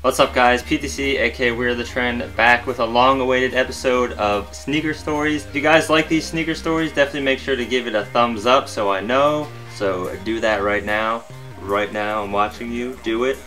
What's up guys, PTC aka WeAreTheTrend back with a long-awaited episode of Sneaker Stories. If you guys like these sneaker stories, definitely make sure to give it a thumbs up so I know. So do that right now. Right now I'm watching you, do it.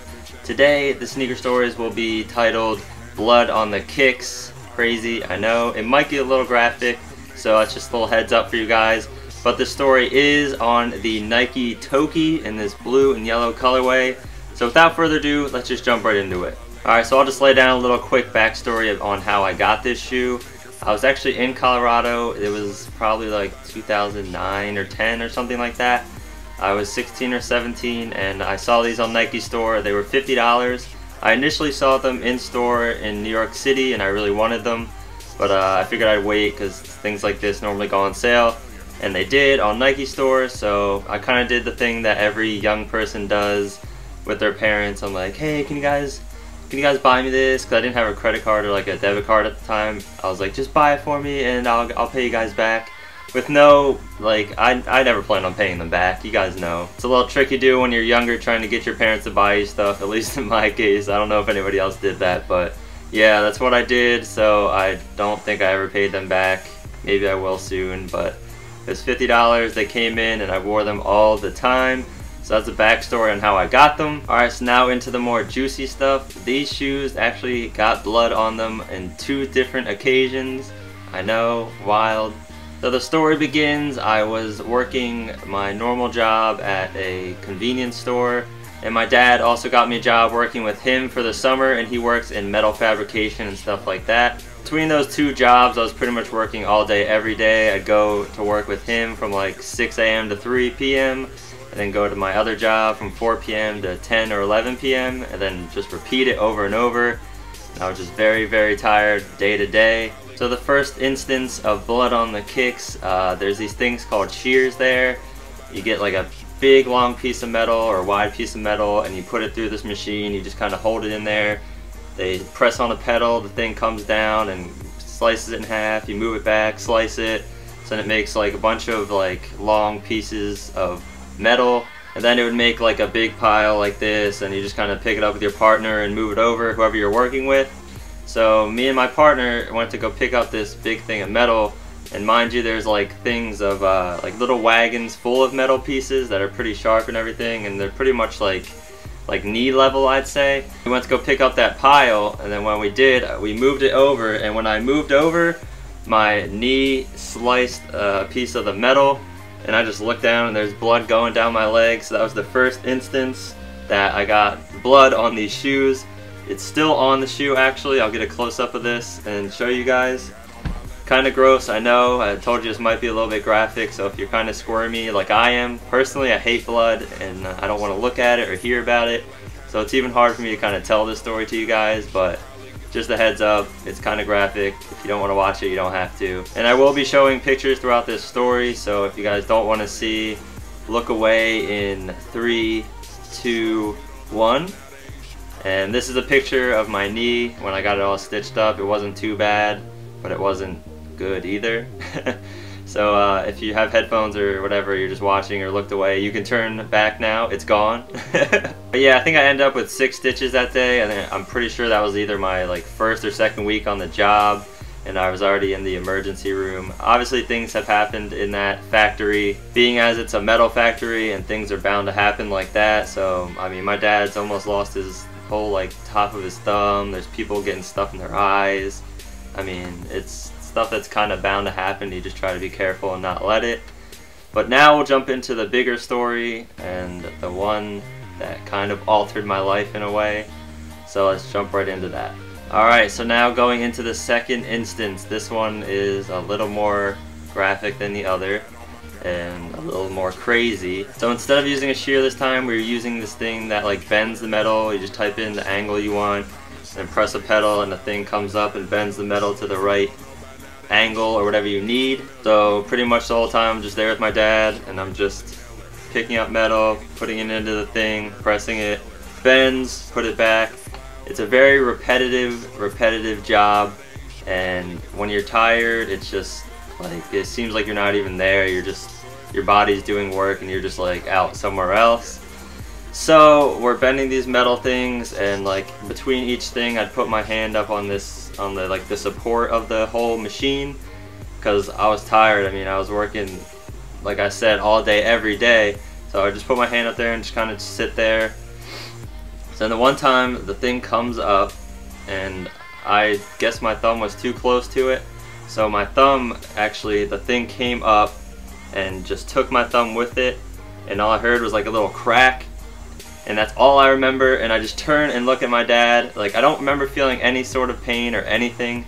Today the sneaker stories will be titled Blood on the Kicks. Crazy, I know. It might get a little graphic, so it's just a little heads up for you guys. But the story is on the Nike Toki in this blue and yellow colorway. So without further ado, let's just jump right into it. Alright, so I'll just lay down a little quick backstory on how I got this shoe. I was actually in Colorado. It was probably like 2009 or 10 or something like that. I was 16 or 17 and I saw these on Nike store. They were $50. I initially saw them in store in New York City and I really wanted them. But I figured I'd wait because things like this normally go on sale. And they did on Nike store, so I kind of did the thing that every young person does with their parents. I'm like, hey, can you guys buy me this? Because I didn't have a credit card or like a debit card at the time. I was like, just buy it for me and I'll pay you guys back. With no, like, I never planned on paying them back. You guys know. It's a little trick you do when you're younger trying to get your parents to buy you stuff, at least in my case. I don't know if anybody else did that, but yeah, that's what I did. So I don't think I ever paid them back. Maybe I will soon, but it was $50. They came in and I wore them all the time. So that's the backstory on how I got them. Alright, so now into the more juicy stuff. These shoes actually got blood on them in 2 different occasions. I know, wild. So the story begins, I was working my normal job at a convenience store. And my dad also got me a job working with him for the summer, and he works in metal fabrication and stuff like that. Between those 2 jobs, I was pretty much working all day, every day. I'd go to work with him from like 6 a.m. to 3 p.m. and then go to my other job from 4 p.m. to 10 or 11 p.m. and then just repeat it over and over. And I was just very, very tired day to day. So the first instance of blood on the kicks, there's these things called shears there. You get like a big long piece of metal or wide piece of metal and you put it through this machine. You just kind of hold it in there. They press on a pedal, the thing comes down and slices it in half. You move it back, slice it, so then it makes like a bunch of like long pieces of metal, and then it would make like a big pile like this, and you just kind of pick it up with your partner and move it over, whoever you're working with. So me and my partner went to go pick up this big thing of metal, and mind you, there's like things of like little wagons full of metal pieces that are pretty sharp and everything, and they're pretty much like knee level, I'd say. We went to go pick up that pile, and then when we did, we moved it over, and when I moved over, my knee sliced a piece of the metal, and I just looked down and there's blood going down my leg. So that was the first instance that I got blood on these shoes. It's still on the shoe actually. I'll get a close-up of this and show you guys. Kind of gross, I know. I told you this might be a little bit graphic, so if you're kind of squirmy like I am, personally I hate blood and I don't want to look at it or hear about it. So it's even hard for me to kind of tell this story to you guys, but just a heads up, it's kind of graphic. If you don't want to watch it, you don't have to. And I will be showing pictures throughout this story, so if you guys don't want to see, look away in 3, 2, 1. And this is a picture of my knee when I got it all stitched up. It wasn't too bad, but it wasn't good either. So if you have headphones or whatever, you're just watching or looked away, you can turn back now. It's gone. But yeah, I think I ended up with 6 stitches that day, and I'm pretty sure that was either my like 1st or 2nd week on the job, and I was already in the emergency room. Obviously things have happened in that factory, being as it's a metal factory, and things are bound to happen like that. So I mean, my dad's almost lost his whole like top of his thumb. There's people getting stuff in their eyes. I mean, it's stuff that's kind of bound to happen. You just try to be careful and not let it. But now we'll jump into the bigger story, and the one that kind of altered my life in a way. So let's jump right into that. Alright, so now going into the second instance. This one is a little more graphic than the other and a little more crazy. So instead of using a shear this time, we're using this thing that like bends the metal. You just type in the angle you want and press a pedal, and the thing comes up and bends the metal to the right angle or whatever you need. So pretty much the whole time I'm just there with my dad, and I'm just picking up metal, putting it into the thing, pressing it, bends, put it back. It's a very repetitive job, and when you're tired, it's just like, it seems like you're not even there. You're just, your body's doing work and you're just like out somewhere else. So we're bending these metal things, and like between each thing I'd put my hand up on this, on the like the support of the whole machine, because I was tired. I mean, I was working, like I said, all day every day, so I just put my hand up there and just kind of sit there. So then the one time the thing comes up, and I guess my thumb was too close to it, so my thumb, actually the thing came up and just took my thumb with it, and all I heard was like a little crack. And that's all I remember, and I just turn and look at my dad. Like, I don't remember feeling any sort of pain or anything,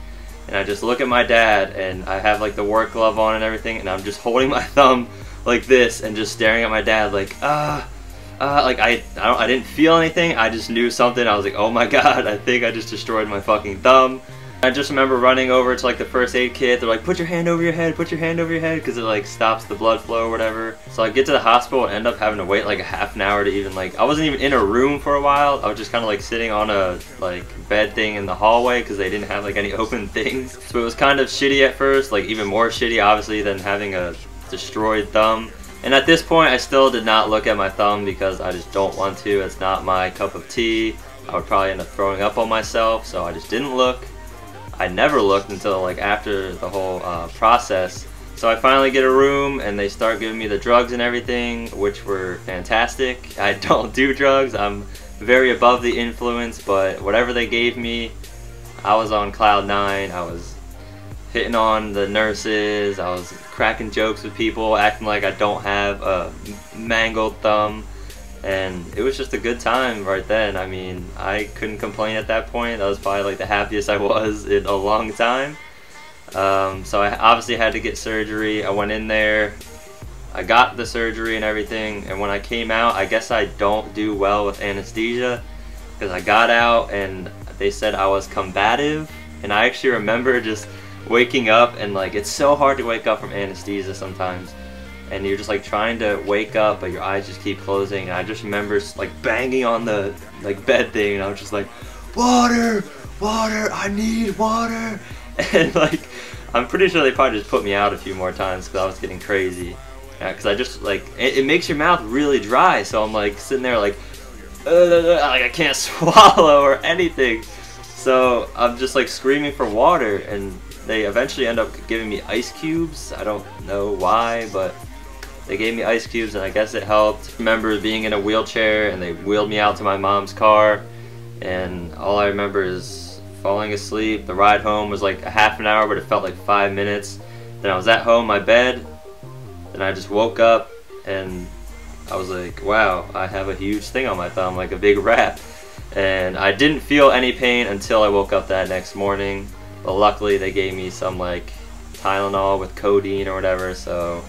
and I just look at my dad, and I have like the work glove on and everything, and I'm just holding my thumb like this and just staring at my dad like, like I didn't feel anything. I just knew something. I was like, oh my god, I think I just destroyed my fucking thumb. I just remember running over to like the first aid kit. They're like, put your hand over your head, put your hand over your head, because it like stops the blood flow or whatever. So I get to the hospital and end up having to wait like a half an hour to even like, I wasn't even in a room for a while. I was just kind of like sitting on a like bed thing in the hallway because they didn't have like any open things. So it was kind of shitty at first, like even more shitty obviously than having a destroyed thumb. And at this point I still did not look at my thumb because I just don't want to. It's not my cup of tea. I would probably end up throwing up on myself, so I just didn't look. I never looked until like after the whole process. So I finally get a room and they start giving me the drugs and everything, which were fantastic. I don't do drugs. I'm very above the influence, but whatever they gave me, I was on cloud 9. I was hitting on the nurses. I was cracking jokes with people, acting like I don't have a mangled thumb. And it was just a good time right then. I mean, I couldn't complain at that point. That was probably like the happiest I was in a long time. So I obviously had to get surgery. I went in there, I got the surgery and everything, and when I came out, I guess I don't do well with anesthesia, because I got out and they said I was combative, and I actually remember just waking up and like, it's so hard to wake up from anesthesia sometimes. And you're just like trying to wake up, but your eyes just keep closing. And I just remember like banging on the like bed thing, and I was just like, water, water, I need water. And like, I'm pretty sure they probably just put me out a few more times because I was getting crazy. Because I just like, it makes your mouth really dry. So I'm like sitting there like I can't swallow or anything. So I'm just like screaming for water, and they eventually end up giving me ice cubes. I don't know why, but they gave me ice cubes, and I guess it helped. I remember being in a wheelchair, and they wheeled me out to my mom's car, and all I remember is falling asleep. The ride home was like a half an hour, but it felt like 5 minutes. Then I was at home, my bed, and I just woke up, and I was like, wow, I have a huge thing on my thumb, like a big rat. And I didn't feel any pain until I woke up that next morning. But luckily they gave me some like Tylenol with codeine or whatever, so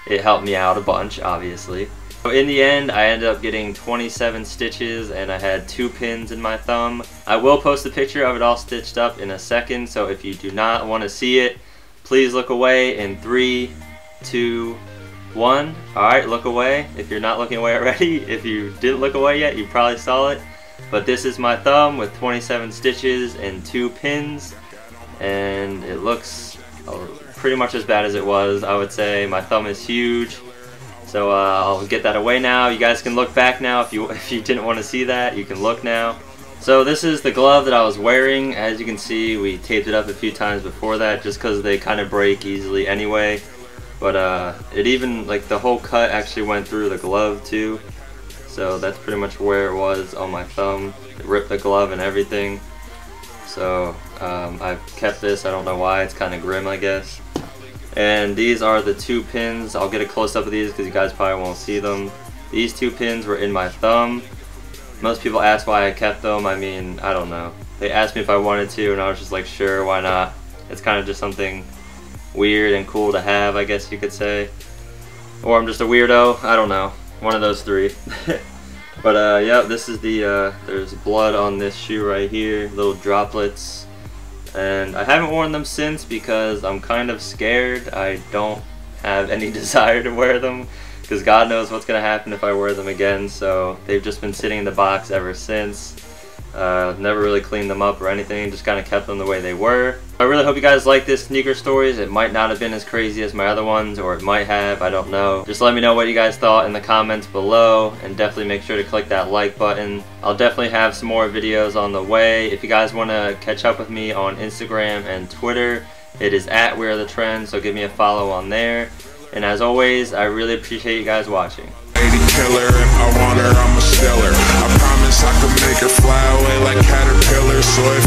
it helped me out a bunch, obviously. So in the end, I ended up getting 27 stitches, and I had 2 pins in my thumb. I will post a picture of it all stitched up in a second, so if you do not want to see it, please look away in 3, 2, 1. Alright, look away if you're not looking away already. If you didn't look away yet, you probably saw it. But this is my thumb with 27 stitches and 2 pins, and it looks pretty much as bad as it was, I would say. My thumb is huge, so I'll get that away now. You guys can look back now if you didn't want to see that. You can look now. So this is the glove that I was wearing. As you can see, we taped it up a few times before that just because they kind of break easily anyway. But it even, like, the whole cut actually went through the glove too. So that's pretty much where it was on my thumb. It ripped the glove and everything. So I've kept this. I don't know why. It's kind of grim, I guess. And these are the 2 pins. I'll get a close-up of these because you guys probably won't see them. These 2 pins were in my thumb. Most people ask why I kept them. I mean, I don't know. They asked me if I wanted to, and I was just like, sure, why not? It's kind of just something weird and cool to have, I guess you could say. Or I'm just a weirdo. I don't know. One of those 3. But yeah, this is the, there's blood on this shoe right here, little droplets. And I haven't worn them since because I'm kind of scared. I don't have any desire to wear them because God knows what's going to happen if I wear them again. So they've just been sitting in the box ever since. Never really cleaned them up or anything, just kind of kept them the way they were. I really hope you guys like this sneaker stories. It might not have been as crazy as my other ones, or it might have, I don't know. Just let me know what you guys thought in the comments below, and definitely make sure to click that like button. I'll definitely have some more videos on the way. If you guys want to catch up with me on Instagram and Twitter, it is at WeAreTheTrend, so give me a follow on there. And as always, I really appreciate you guys watching. Killer, if I want her, I'm a stealer. I promise I can make her fly away like caterpillars. So if